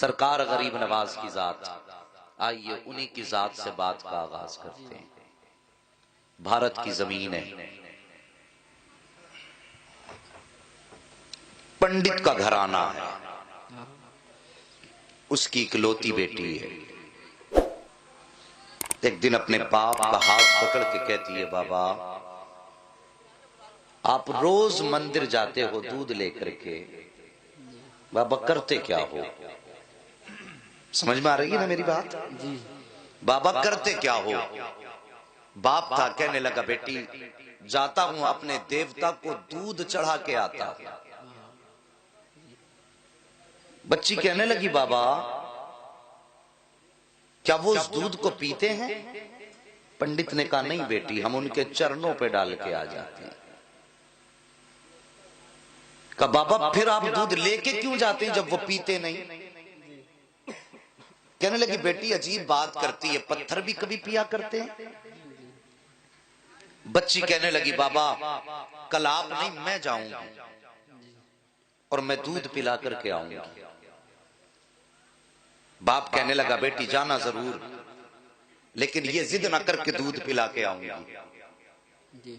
سرکار غریب نواز کی ذات، آئیے انہی کی ذات سے بات کا آغاز کرتے ہیں۔ بھارت کی زمین ہے، پنڈت کا گھرانہ ہے، اس کی اکلوتی بیٹی ہے۔ ایک دن اپنے باپ کا ہاتھ پکڑ کے کہتی ہے، بابا آپ روز مندر جاتے ہو دودھ لے کر کے، بابا کرتے کیا ہو؟ سمجھ میں آ رہی ہے نا میری بات؟ بابا کرتے کیا ہو؟ باپ تھا، کہنے لگا بیٹی جاتا ہوں اپنے دیوتا کو دودھ چڑھا کے آتا۔ بچی کہنے لگی بابا کیا وہ اس دودھ کو پیتے ہیں؟ پنڈت نے کہا نہیں بیٹی، ہم ان کے چرنوں پہ ڈال کے آ جاتے ہیں۔ کہا بابا پھر آپ دودھ لے کے کیوں جاتے ہیں جب وہ پیتے نہیں؟ کہنے لگی بیٹی عجیب بات کرتی ہے، پتھر بھی کبھی پیا کرتے ہیں؟ بچی کہنے لگی بابا کل آپ نہیں میں جاؤں گی اور میں دودھ پلا کر کے آؤں گی۔ باپ کہنے لگا بیٹی جانا ضرور، لیکن یہ ضد نہ کر کے دودھ پلا کے آؤں گی۔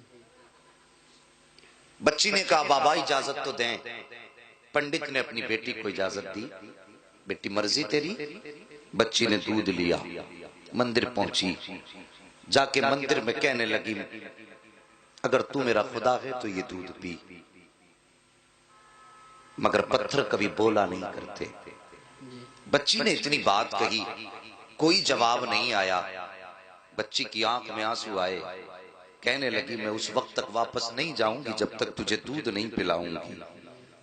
بچی نے کہا بابا اجازت تو دیں۔ پنڈت نے اپنی بیٹی کو اجازت دی، بیٹی مرضی تیری۔ بچی نے دودھ لیا، مندر پہنچی، جا کے مندر میں کہنے لگی اگر تو میرا خدا ہے تو یہ دودھ پی۔ مگر پتھر کبھی بولا نہیں کرتے۔ بچی نے اتنی بات کہی، کوئی جواب نہیں آیا۔ بچی کی آنکھ میں آنسو آئے، کہنے لگی میں اس وقت تک واپس نہیں جاؤں گی جب تک تجھے دودھ نہیں پلاؤں گی۔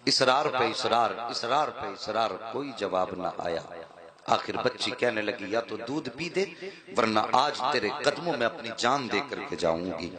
اصرار پہ اصرار، اصرار پہ اصرار، کوئی جواب نہ آیا۔ آخر بچی کہنے لگی یا تو دودھ پی دے ورنہ آج تیرے قدموں میں اپنی جان دے کر کے جاؤں گی۔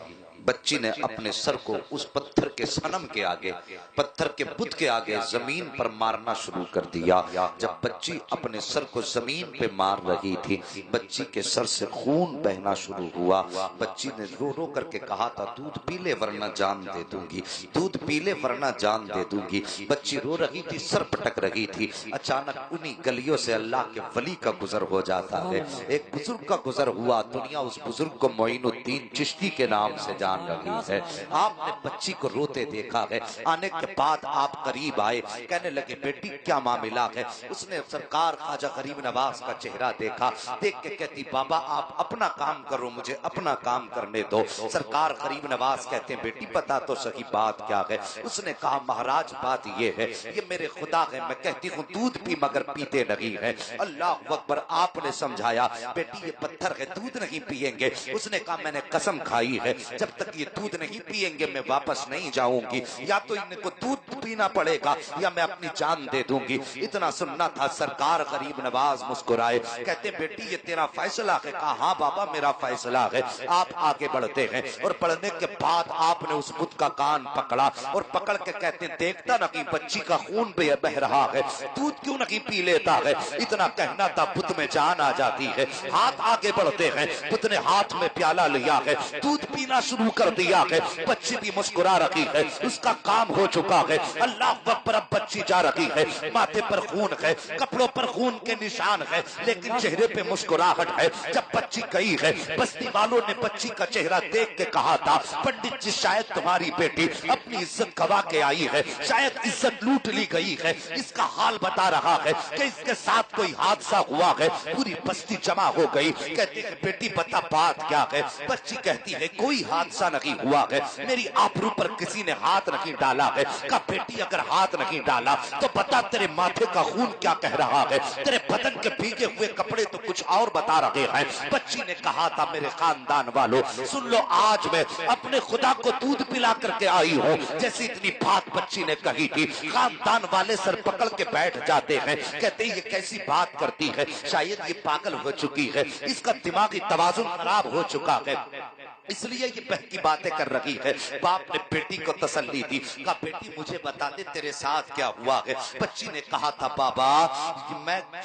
بچی نے اپنے سر کو اس پتھر کے صنم کے آگے، پتھر کے بت کے آگے زمین پر مارنا شروع کر دیا۔ جب بچی اپنے سر کو زمین پہ مار رہی تھی، بچی کے سر سے خون بہنا شروع ہوا۔ بچی نے رو رو کر کے کہا تھا دودھ پی لے ورنہ جان دے دوں گی، دودھ پی لے ورنہ جان دے دوں گی۔ بچی رو رہی تھی، سر پٹک رہی تھی۔ اچانک انہی گلیوں سے اللہ کے ولی کا گزر ہو جاتا ہے۔ ایک بزرگ کا گزر ہوا، دنیا اس بزرگ کو معین الدین چشتی کے نام سے جان رہی ہے۔ آپ نے بچی کو روتے دیکھا ہے، آنے کے بعد آپ قریب آئے، کہنے لگے بیٹی کیا معاملہ ہے؟ اس نے سرکار خواجہ غریب نواز کا چہرہ دیکھا، دیکھ کے کہتی بابا آپ اپنا کام کرو، مجھے اپنا کام کرنے دو۔ سرکار غریب نواز کہتے ہیں بیٹی بتا تو صحیح بات کیا ہے؟ اس نے کہا مہاراج بات یہ ہے، یہ میرے خدا ہے، میں کہتی ہوں دودھ پی مگر پیتے نہیں ہے۔ اللہ اکبر، آپ نے سمجھایا بیٹی یہ پتھر ہے دودھ نہیں پیئیں گے۔ اس نے کہا میں نے قسم کھائی ہے جب تک یہ دودھ نہیں پیئیں گے میں واپس نہیں جاؤں گی، یا تو ان کو دودھ پینا پڑے گا یا میں اپنی جان دے دوں گی۔ اتنا سننا تھا، سرکار غریب نواز مسکرائے، کہتے بیٹی یہ تیرا فیصلہ ہے؟ کہا ہاں بابا میرا فیصلہ ہے۔ آپ آگے بڑھتے ہیں اور بڑھنے کے بعد آپ نے اس بت کا کان پکڑا اور پکڑ کے کہتے ہیں دیکھتا نہ کہ بچی کا خون بہ رہا ہے، دودھ کیوں نہیں پی لیتا ہے؟ اتنا کہنا تھا بت میں جان آ جاتی ہے۔ ہاتھ آگے بڑھتے ہیں، بت نے ہاتھ میں پیالہ لیا ہے، دودھ پینا شروع کر دیا ہے۔ بچی بھی مسکرا رہی ہے، اس کا کام ہو چکا ہے۔ اللہ اکبر، اب بچی جا رہی ہے، ماتھے پر خون ہے، کپڑوں پر خون کے نشان ہے، لیکن چہرے پہ مسکراہٹ ہے۔ جب بچی گئی ہے، بستی والوں نے بچی کا چہرہ دیکھ کے کہا تھا پنڈت جی شاید تمہاری بیٹی اپنی عزت گوا کے آئی ہے، شاید عزت لوٹ لی گئی ہے۔ اس کا حال بتا رہا ہے کہ اس کے ساتھ کوئی حادثہ ہوا ہے۔ پوری بستی جمع ہو گئی، کہتے ہیں بیٹی بتا بات کیا ہے؟ بچی کہتی ہے کوئی حادثہ نہیں ہوا ہے، میری آبرو پر کسی نے ہاتھ نہیں ڈالا ہے۔ کہا بیٹی اگر ہاتھ نہیں ڈالا تو بتا تیرے ماتھے کا خون کیا کہہ رہا ہے؟ تیرے بدن کے بھیگے ہوئے کپڑے تو کچھ اور بتا رہے ہیں۔ بچی نے کہا تھا میرے خاندان والوں سن لو، آج میں اپنے خدا کو دودھ پلا کر کے آئی ہوں۔ جیسی اتنی بات بچی نے کہی تھی، خاندان والے سر پکڑ کے بیٹھ جاتے ہیں، کہتے ہیں یہ کیسی بات کرتی ہے؟ شاید یہ پاگل ہو چکی ہے، اس کا دماغی توازن خراب ہو چکا ہے، اس لیے یہ بہکی باتیں کر رہی ہے۔ باپ نے بیٹی کو تسلی دی، کہا بیٹی مجھے بتا دے تیرے ساتھ کیا ہوا ہے؟ بچی نے کہا تھا بابا میں